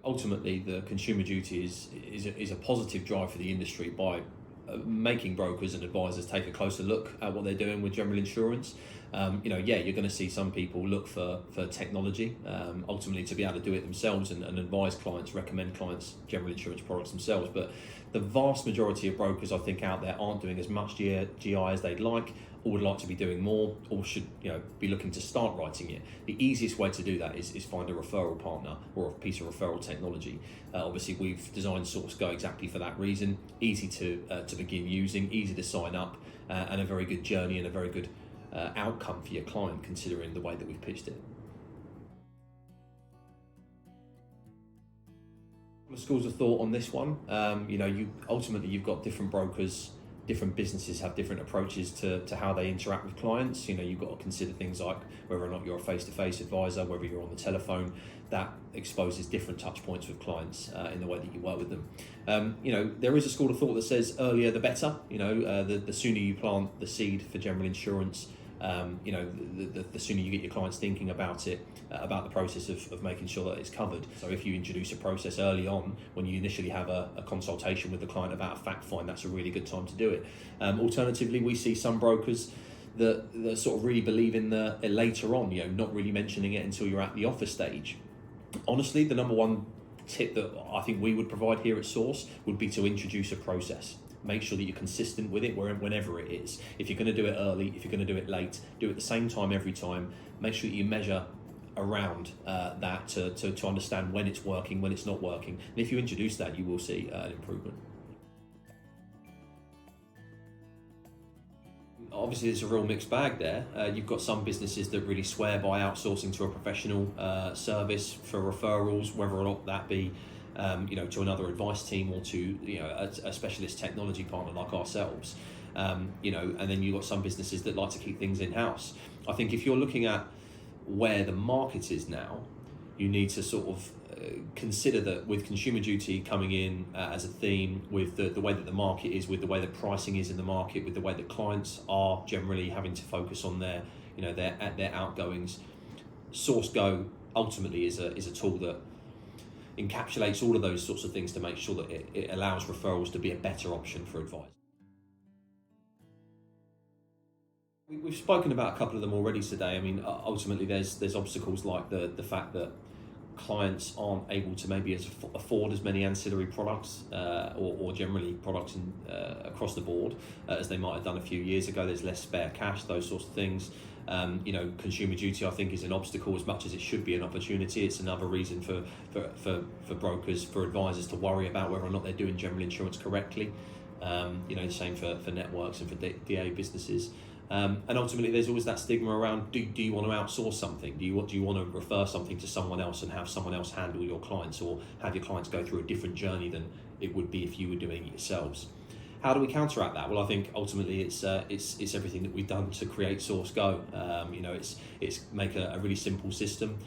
ultimately the consumer duty is a positive drive for the industry by making brokers and advisors take a closer look at what they're doing with general insurance. You're going to see some people look for technology, ultimately to be able to do it themselves and advise clients, recommend clients general insurance products themselves. But the vast majority of brokers, I think, out there aren't doing as much GI as they'd like, or would like to be doing more, or should be looking to start writing it. The easiest way to do that is find a referral partner or a piece of referral technology. Obviously, we've designed SourceGo exactly for that reason. Easy to begin using, easy to sign up, and a very good journey and a very good outcome for your client, considering the way that we've pitched it. Schools of thought on this one. You've got different brokers, different businesses have different approaches to how they interact with clients. You've got to consider things like whether or not you're a face-to-face advisor, whether you're on the telephone. That exposes different touch points with clients in the way that you work with them. There is a school of thought that says earlier the better. The sooner you plant the seed for general insurance, the sooner you get your clients thinking about it, about the process of making sure that it's covered. So if you introduce a process early on, when you initially have a consultation with the client about a fact find, that's a really good time to do it. Alternatively, we see some brokers that sort of really believe in the later on, not really mentioning it until you're at the offer stage. Honestly, the number one tip that I think we would provide here at Source would be to introduce a process. Make sure that you're consistent with it whenever it is. If you're going to do it early, if you're going to do it late, do it at the same time every time. Make sure that you measure around that to understand when it's working, when it's not working. And if you introduce that, you will see an improvement. Obviously, there's a real mixed bag there. You've got some businesses that really swear by outsourcing to a professional service for referrals, whether or not that be to another advice team or to a specialist technology partner like ourselves. And then you've got some businesses that like to keep things in-house. I think if you're looking at where the market is now, you need to sort of consider that with consumer duty coming in as a theme, with the way that the market is, with the way that pricing is in the market, with the way that clients are generally having to focus on their outgoings, SourceGo ultimately is a tool that encapsulates all of those sorts of things to make sure that it allows referrals to be a better option for advice. We've spoken about a couple of them already today. I mean, ultimately there's obstacles like the fact that clients aren't able to maybe afford as many ancillary products or generally products across the board as they might have done a few years ago. There's less spare cash, those sorts of things. Consumer duty, I think, is an obstacle as much as it should be an opportunity. It's another reason for brokers, for advisors to worry about whether or not they're doing general insurance correctly. The same for networks and for DA businesses. And ultimately, there's always that stigma around: do you want to outsource something? Do you want to refer something to someone else and have someone else handle your clients, or have your clients go through a different journey than it would be if you were doing it yourselves? How do we counteract that? Well, I think ultimately it's everything that we've done to create SourceGo. It's make a really simple system,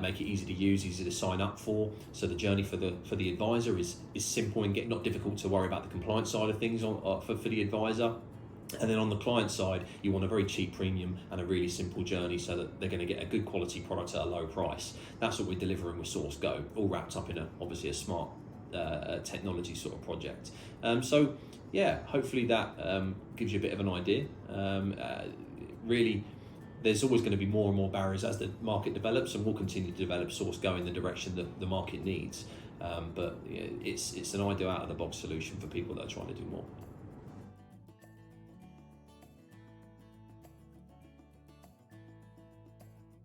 make it easy to use, easy to sign up for. So the journey for the advisor is simple and not difficult to worry about the compliance side of things for the advisor. And then on the client side, you want a very cheap premium and a really simple journey so that they're going to get a good quality product at a low price. That's what we're delivering with SourceGo, all wrapped up in obviously a smart technology sort of project. Hopefully that gives you a bit of an idea. Really, there's always going to be more and more barriers as the market develops, and we'll continue to develop SourceGo in the direction that the market needs. But it's an ideal out-of-the-box solution for people that are trying to do more.